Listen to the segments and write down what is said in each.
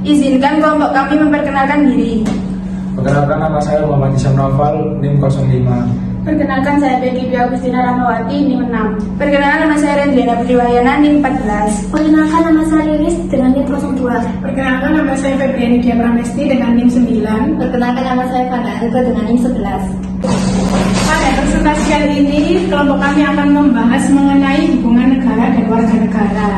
Izinkan kelompok kami memperkenalkan diri. Perkenalkan, nama saya Muhammad Isyam Naufal, NIM 05. Perkenalkan, saya Becky Dwi Agustina Ramawati, NIM 6. Perkenalkan, nama saya Rendriana Putri Wahyana, NIM 14. Perkenalkan, nama saya Lilis dengan NIM 02. Perkenalkan, nama saya Febriani Dia Pramesti dengan NIM 9. Perkenalkan, nama saya Fanda Alga dengan NIM 11. Pada presentasi kali ini, kelompok kami akan membahas mengenai hubungan negara dan warga negara.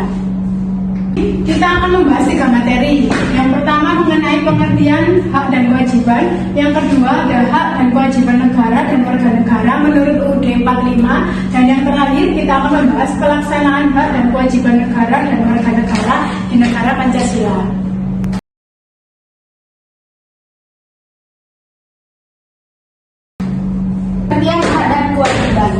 Kita akan membahas 3 materi. Yang pertama mengenai pengertian hak dan kewajiban. Yang kedua ada hak dan kewajiban negara dan warga negara menurut UUD 45. Dan yang terakhir kita akan membahas pelaksanaan hak dan kewajiban negara dan warga negara di negara Pancasila. Pengertian hak dan kewajiban.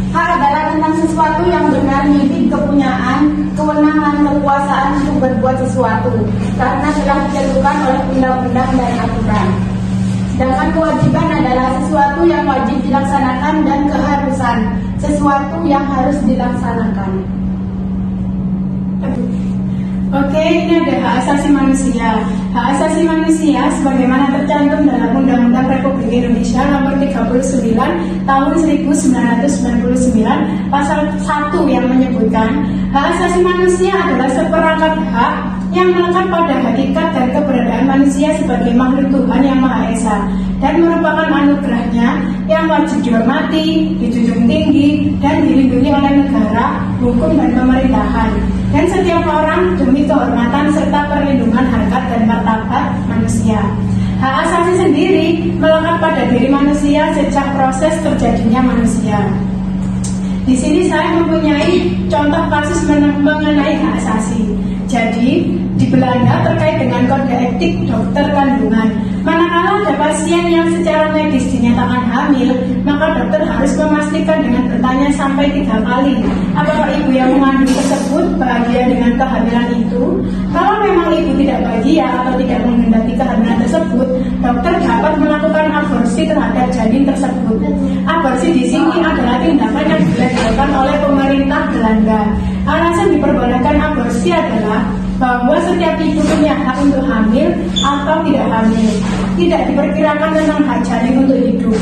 Hak adalah tentang sesuatu yang benar, milik, kepunyaan, kewenangan, kekuasaan untuk berbuat sesuatu karena telah ditentukan oleh undang-undang dan aturan. Sedangkan kewajiban adalah sesuatu yang wajib dilaksanakan dan keharusan, sesuatu yang harus dilaksanakan. Oke, ini ada hak asasi manusia. Hak asasi manusia sebagaimana tercantum dalam Undang-Undang Republik Indonesia Nomor 39 Tahun 1999 Pasal 1 yang menyebutkan hak asasi manusia adalah seperangkat hak yang melekat pada hakikat dan keberadaan manusia sebagai makhluk Tuhan yang Maha Esa dan merupakan anugerahnya yang wajib dihormati, dijunjung tinggi, dan dilindungi oleh negara, hukum, dan pemerintahan. Dan setiap orang demi kehormatan serta perlindungan harkat dan martabat manusia. Hak asasi sendiri melekat pada diri manusia sejak proses terjadinya manusia. Di sini saya mempunyai contoh kasus mengenai hak asasi. Jadi, di Belanda terkait dengan kode etik dokter kandungan. Manakala ada pasien yang secara medis dinyatakan hamil, maka dokter harus memastikan dengan bertanya sampai 3 kali, apakah ibu yang mengandung tersebut bahagia dengan kehamilan itu? Kalau memang ibu tidak bahagia atau tidak menghendaki kehamilan tersebut, dokter dapat melakukan aborsi terhadap janin tersebut. Aborsi di sini adalah tindakan yang dilakukan oleh pemerintah Belanda. Alasan diperbolehkan aborsi adalah bahwa setiap ibu punya hak untuk hamil atau tidak hamil. Tidak diperkirakan tentang hak janin untuk hidup.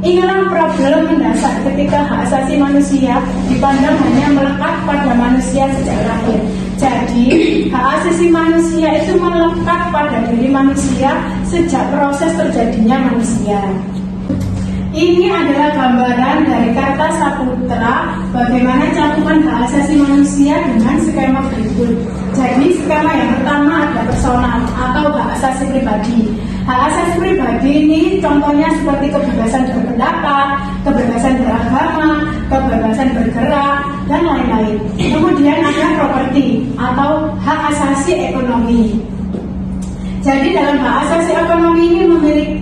Inilah problem mendasar ketika hak asasi manusia dipandang hanya melekat pada manusia sejak lahir. Jadi, hak asasi manusia itu melekat pada diri manusia sejak proses terjadinya manusia. Ini adalah gambaran dari Karta Saputra bagaimana cakupan hak asasi manusia dengan skema berikut. Jadi skema yang pertama ada personal atau hak asasi pribadi. Hak asasi pribadi ini contohnya seperti kebebasan berpendapat, kebebasan beragama, kebebasan bergerak, dan lain-lain. Kemudian ada properti atau hak asasi ekonomi. Jadi dalam hak asasi ekonomi ini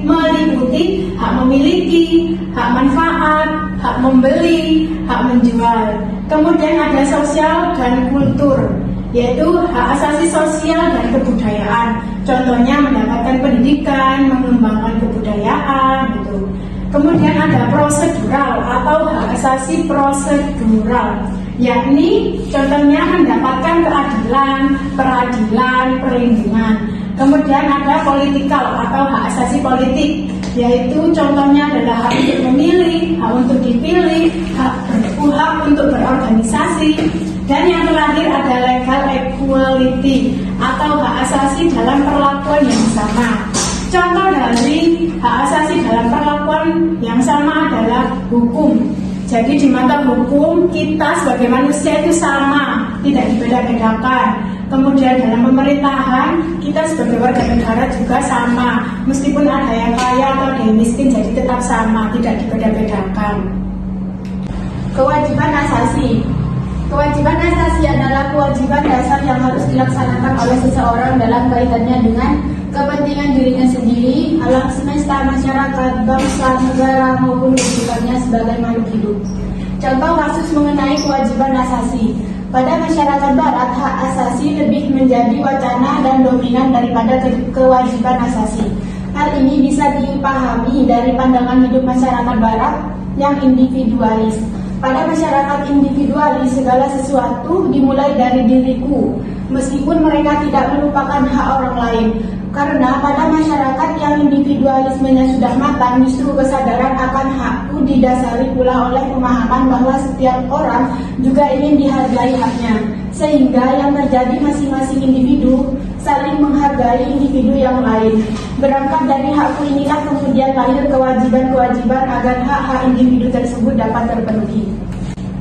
meliputi hak memiliki, hak manfaat, hak membeli, hak menjual. Kemudian ada sosial dan kultur, yaitu hak asasi sosial dan kebudayaan. Contohnya mendapatkan pendidikan, mengembangkan kebudayaan gitu. Kemudian ada prosedural atau hak asasi prosedural, yakni contohnya mendapatkan keadilan, peradilan, perlindungan. Kemudian ada politikal atau hak asasi politik, yaitu contohnya adalah hak untuk memilih, hak untuk dipilih, hak untuk berorganisasi. Dan yang terakhir ada legal equality atau hak asasi dalam perlakuan yang sama. Contoh dari hak asasi dalam perlakuan yang sama adalah hukum. Jadi di mata hukum kita sebagai manusia itu sama, tidak dibeda-bedakan. Kemudian dalam pemerintahan kita sebagai warga negara juga sama, meskipun ada yang kaya atau ada yang miskin, jadi tetap sama, tidak dibeda-bedakan. Kewajiban asasi. Kewajiban asasi adalah kewajiban dasar yang harus dilaksanakan oleh seseorang dalam kaitannya dengan kepentingan dirinya sendiri, alam semesta, masyarakat, bangsa, negara, maupun kehidupannya sebagai makhluk hidup. Contoh kasus mengenai kewajiban asasi. Pada masyarakat barat, hak asasi lebih menjadi wacana dan dominan daripada kewajiban asasi. Hal ini bisa dipahami dari pandangan hidup masyarakat barat yang individualis. Pada masyarakat individualis, segala sesuatu dimulai dari diriku, meskipun mereka tidak melupakan hak orang lain. Karena pada masyarakat yang individualismenya sudah matang, justru kesadaran akan hakku didasari pula oleh pemahaman bahwa setiap orang juga ingin dihargai haknya. Sehingga yang terjadi masing-masing individu saling menghargai individu yang lain. Berangkat dari hakku inilah kemudian lahir kewajiban-kewajiban agar hak-hak individu tersebut dapat terpenuhi.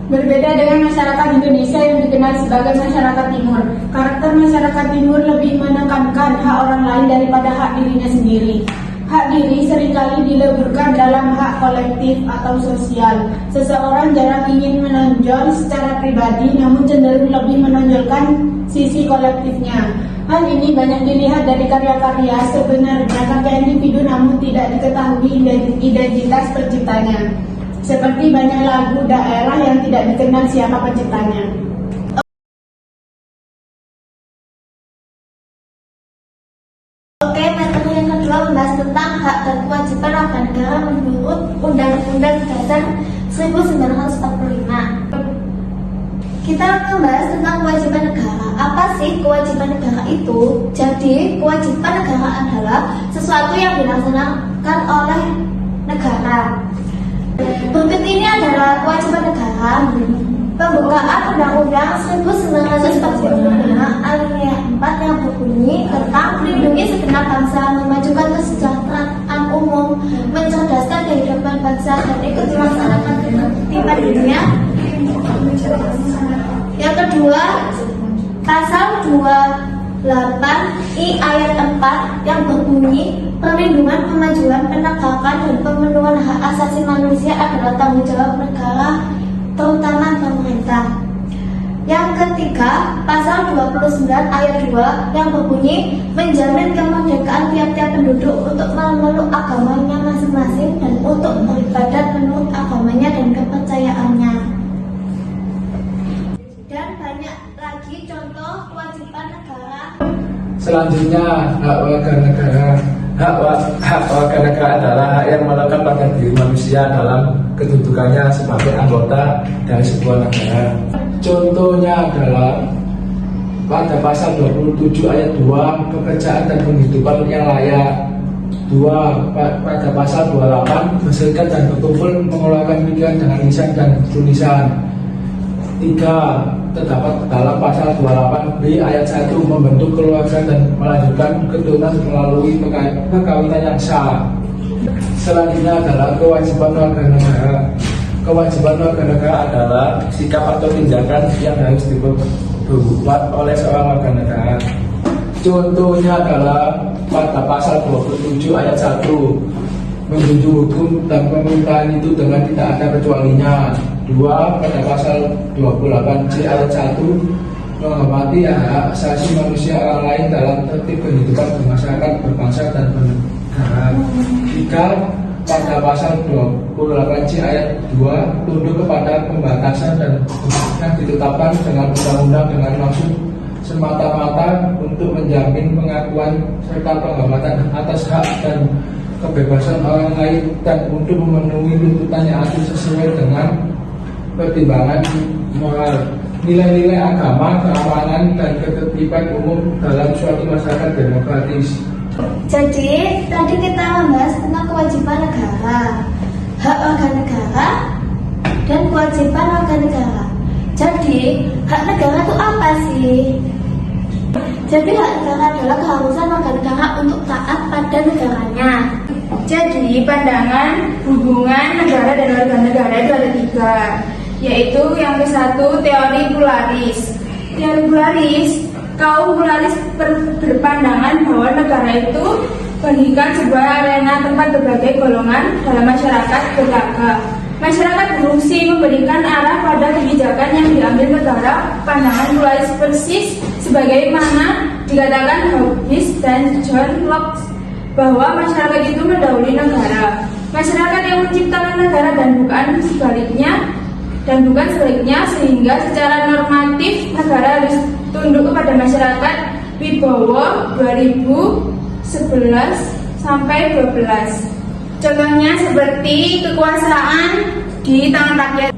Berbeda dengan masyarakat Indonesia yang dikenal sebagai masyarakat timur, karakter masyarakat timur lebih menekankan hak orang lain daripada hak dirinya sendiri. Hak diri seringkali dileburkan dalam hak kolektif atau sosial. Seseorang jarang ingin menonjol secara pribadi, namun cenderung lebih menonjolkan sisi kolektifnya. Hal ini banyak dilihat dari karya-karya sebenarnya karya individu namun tidak diketahui identitas penciptanya. Seperti banyak lagu daerah yang tidak dikenal siapa penciptanya. Oke, materi yang kedua membahas tentang hak dan kewajiban warga negara menurut Undang-Undang Dasar 1945. Kita membahas tentang kewajiban negara. Apa sih kewajiban negara itu? Jadi, kewajiban negara adalah sesuatu yang dilaksanakan oleh negara. Berikut ini adalah kewajiban negara. Pembukaan Undang-Undang 1945 Alinea 4 yang berbunyi tentang melindungi segenap bangsa, memajukan kesejahteraan umum, mencerdaskan kehidupan bangsa, dan ikut melaksanakan ketertiban dunia. Yang kedua, pasal 28I ayat 4 yang berbunyi perlindungan, kemajuan, penegakan, dan pemenuhan hak asasi manusia adalah tanggung jawab negara, terutama pemerintah. Yang ketiga, pasal 29 ayat 2 yang berbunyi menjamin kemerdekaan tiap-tiap penduduk untuk memeluk agamanya masing-masing dan untuk beribadat menurut agamanya dan kepercayaannya. Dan banyak lagi contoh kewajiban negara. Selanjutnya, hak warga negara. Hak warga negara adalah hak yang melekat pada diri manusia dalam kedudukannya sebagai anggota dari sebuah negara. Contohnya adalah pada pasal 27 ayat 2 pekerjaan dan penghidupan yang layak. 2. Pada pasal 28 berserikat dan berkumpul mengeluarkan pikiran dengan lisan dan tulisan. 3. Terdapat dalam pasal 28B ayat 1 membentuk keluarga dan melanjutkan keturunan melalui perkawinan yang sah. Selanjutnya adalah kewajiban warga negara. Kewajiban warga negara adalah sikap atau tindakan yang harus diperbuat oleh seorang warga negara. Contohnya adalah pada pasal 27 ayat 1 menjunjung hukum dan pemerintahan itu dengan tidak ada kecualinya. 2. Pada pasal 28C ayat 1 menghormati hak asasi manusia orang lain dalam tertib kehidupan bermasyarakat, berbangsa, dan bernegara. 3. Pada pasal 28C ayat 2 tunduk kepada pembatasan dan yang ditetapkan dengan undang-undang dengan maksud semata-mata untuk menjamin pengakuan serta penghormatan atas hak dan kebebasan orang lain dan untuk memenuhi tuntutan yang adil sesuai dengan pertimbangan moral, nilai-nilai agama, keamanan, dan ketertiban umum dalam suatu masyarakat demokratis. Jadi, tadi kita membahas tentang kewajiban negara, hak warga negara, dan kewajiban warga negara. Jadi, hak negara itu apa sih? Jadi, hak negara adalah keharusan warga negara untuk taat pada negaranya. Jadi, pandangan hubungan negara dan warga negara itu ada 3, yaitu yang ke-1 teori pluralis. Teori pluralis, kaum pluralis berpandangan bahwa negara itu bagikan sebuah arena tempat berbagai golongan dalam masyarakat beragam. Masyarakat berfungsi memberikan arah pada kebijakan yang diambil negara. Pandangan pluralis persis sebagaimana dikatakan Hobbes dan John Locke bahwa masyarakat itu mendahului negara. Masyarakat yang menciptakan negara dan bukan sebaliknya, sehingga secara normatif negara harus tunduk kepada masyarakat. Wibowo 2011 sampai 12. Contohnya seperti kekuasaan di tangan rakyat.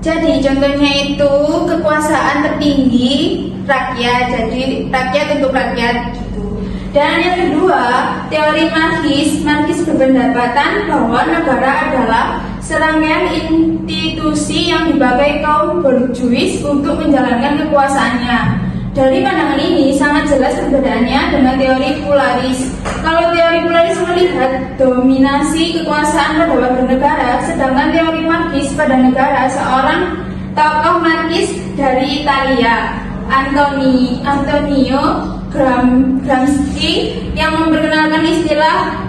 Jadi contohnya itu kekuasaan tertinggi rakyat, jadi rakyat untuk rakyat gitu. Dan yang kedua, teori Marxis berpendapatan bahwa negara adalah serangkaian institusi yang dipakai kaum borjuis untuk menjalankan kekuasaannya. Dari pandangan ini sangat jelas perbedaannya dengan teori pluralis. Kalau teori pluralis melihat dominasi kekuasaan pada warga negara, sedangkan teori Marxis pada negara seorang tokoh Marxis dari Italia, Antonio Gramsci, yang memperkenalkan istilah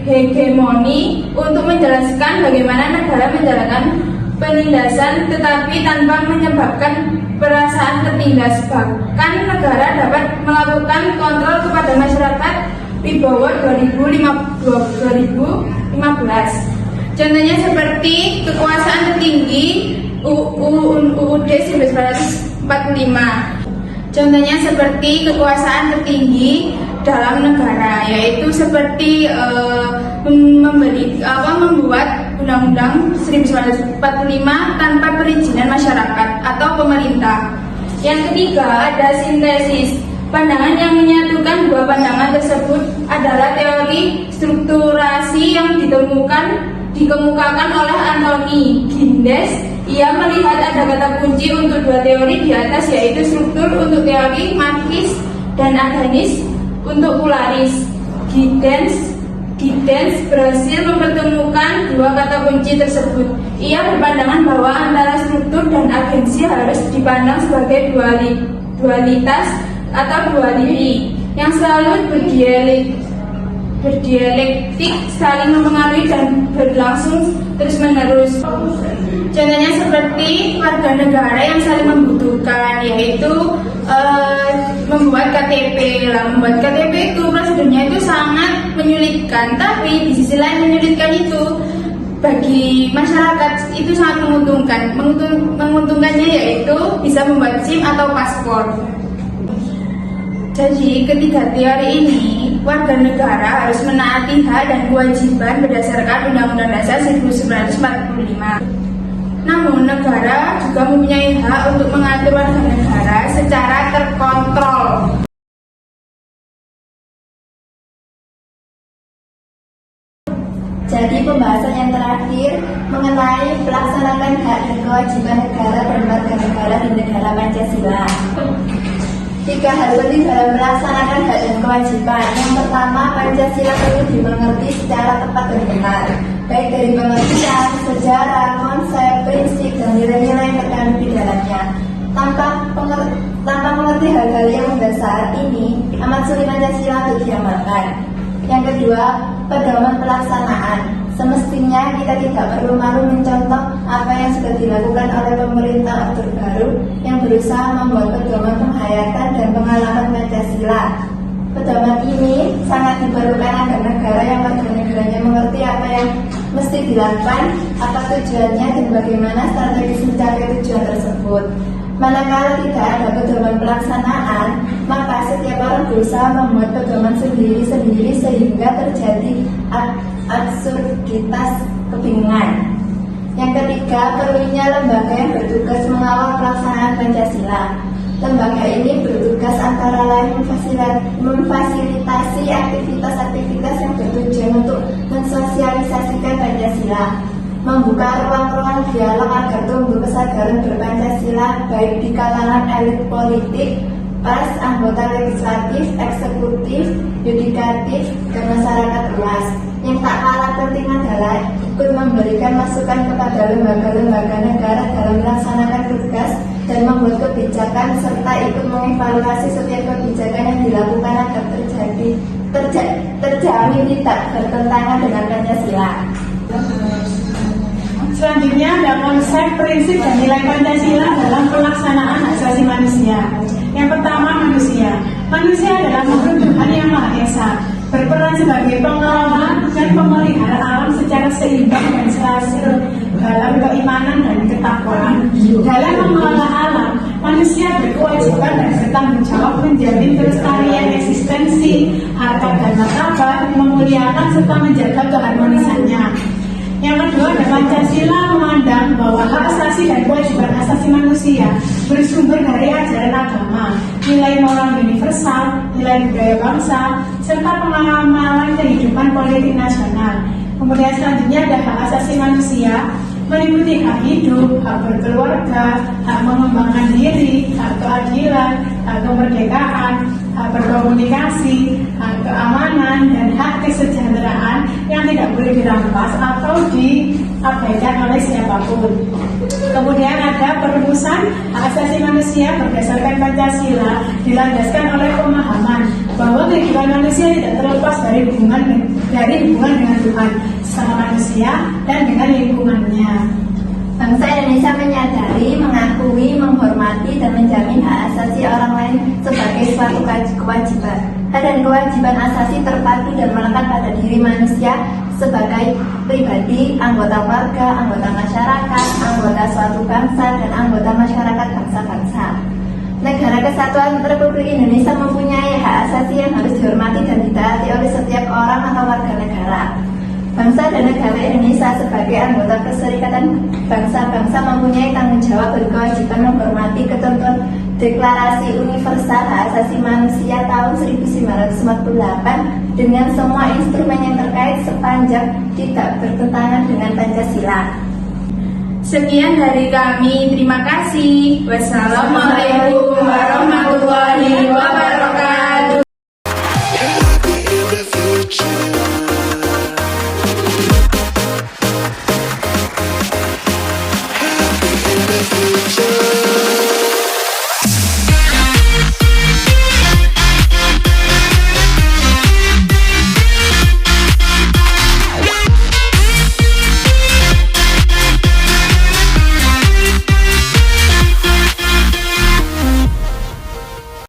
hegemoni untuk menjelaskan bagaimana negara menjalankan penindasan tetapi tanpa menyebabkan perasaan tertindas. Bahkan negara dapat melakukan kontrol kepada masyarakat wibawa 2015. Contohnya seperti kekuasaan tertinggi UUD 1945. Contohnya seperti kekuasaan tertinggi dalam negara, yaitu seperti membuat Undang-Undang 1945 tanpa perizinan masyarakat atau pemerintah. Yang ketiga, ada sintesis. Pandangan yang menyatukan dua pandangan tersebut adalah teori strukturasi yang dikemukakan oleh Anthony Giddens. Ia melihat ada kata kunci untuk dua teori di atas, yaitu struktur untuk teori Marxis dan Aganis untuk pluralis. Giddens berhasil mempertemukan dua kata kunci tersebut. Ia berpandangan bahwa antara struktur dan agensi harus dipandang sebagai dualitas atau duality yang selalu berdialektik, saling mempengaruhi dan berlangsung terus-menerus. Contohnya seperti warga negara yang saling membutuhkan, yaitu membuat KTP. Membuat KTP itu prosedurnya itu sangat menyulitkan, tapi di sisi lain menyulitkan itu bagi masyarakat itu sangat menguntungkan. Menguntungkannya yaitu bisa membuat SIM atau paspor. Jadi ketiga teori ini, warga negara harus menaati hak dan kewajiban berdasarkan Undang-Undang Dasar 1945. Namun negara juga mempunyai hak untuk mengatur warga negara secara terkontrol. Jadi pembahasan yang terakhir mengenai pelaksanaan hak dan kewajiban negara dan warga negara di negara Pancasila. 3 hal penting dalam melaksanakan hak dan kewajiban. Yang pertama, Pancasila perlu dimengerti secara tepat dan benar, baik dari pengertian, sejarah, konsep, prinsip, dan nilai-nilai yang terkandung di dalamnya. Tanpa mengerti hal-hal yang mendasar ini, amat sulit Pancasila untuk diamalkan. Yang kedua, pedoman pelaksanaan. Semestinya kita tidak perlu malu mencontoh apa yang sudah dilakukan oleh pemerintah Orde Baru yang berusaha membuat pedoman penghayatan dan pengalaman Pancasila. Pedoman ini sangat diperlukan agar negara yang warga negaranya mengerti apa yang mesti dilakukan, apa tujuannya, dan bagaimana strategi mencapai tujuan tersebut. Manakala tidak ada pedoman pelaksanaan, maka setiap orang berusaha membuat pedoman sendiri-sendiri sehingga terjadi absurditas kebingungan. Yang ketiga, perlunya lembaga yang bertugas mengawal pelaksanaan Pancasila. Lembaga ini bertugas antara lain memfasilitasi aktivitas-aktivitas yang bertujuan untuk mensosialisasikan Pancasila, membuka ruang-ruang dialog agar tumbuh kesadaran berpancasila baik di kalangan elit politik, pers, anggota legislatif, eksekutif, yudikatif, dan masyarakat luas. Yang tak kalah penting adalah ikut memberikan masukan kepada lembaga-lembaga negara dalam melaksanakan tugas dan membuat kebijakan serta ikut mengevaluasi setiap kebijakan yang dilakukan agar terjamin tidak bertentangan dengan Pancasila. Selanjutnya ada konsep, prinsip, dan nilai Pancasila dalam pelaksanaan hak asasi manusia. Yang pertama, manusia. Manusia adalah makhluk Tuhan yang Maha Esa, berperan sebagai pengelola dan pemelihara alam secara seimbang dan selaras dalam keimanan dan ketakwaan. Dalam mengelola alam, manusia berkewajiban dan bertanggung jawab menjamin kelestarian eksistensi, harkat dan martabat, memuliakan serta menjaga keharmonisannya. Yang kedua adalah Pancasila memandang bahwa hak asasi dan kewajiban asasi manusia bersumber dari ajaran agama, nilai moral universal, nilai budaya bangsa, serta pengamalan kehidupan politik nasional. Kemudian selanjutnya ada hak asasi manusia meliputi hak hidup, hak berkeluarga, hak mengembangkan diri, hak keadilan, hak kemerdekaan, hak berkomunikasi, hak keamanan, dan hak kesejahteraan yang tidak boleh dirampas atau diabaikan oleh siapapun. Kemudian ada perumusan hak asasi manusia berdasarkan Pancasila dilandaskan oleh pemahaman bahwa kehidupan manusia tidak terlepas dari hubungan dengan Tuhan, sesama manusia, dan dengan lingkungannya. Bangsa Indonesia menyadari, mengakui, menghormati, dan menjamin hak asasi orang lain sebagai suatu kewajiban. Hak dan kewajiban asasi terpadu dan melekat pada diri manusia sebagai pribadi, anggota keluarga, anggota masyarakat, anggota suatu bangsa, dan anggota masyarakat bangsa-bangsa. Negara Kesatuan Republik Indonesia mempunyai hak asasi yang harus dihormati dan ditaati oleh setiap orang atau warga negara. Bangsa dan negara Indonesia sebagai anggota Perserikatan Bangsa-Bangsa mempunyai tanggung jawab dan kewajiban menghormati ketentuan Deklarasi Universal Hak Asasi Manusia tahun 1948 dengan semua instrumen yang terkait sepanjang tidak bertentangan dengan Pancasila. Sekian dari kami, terima kasih. Wassalamualaikum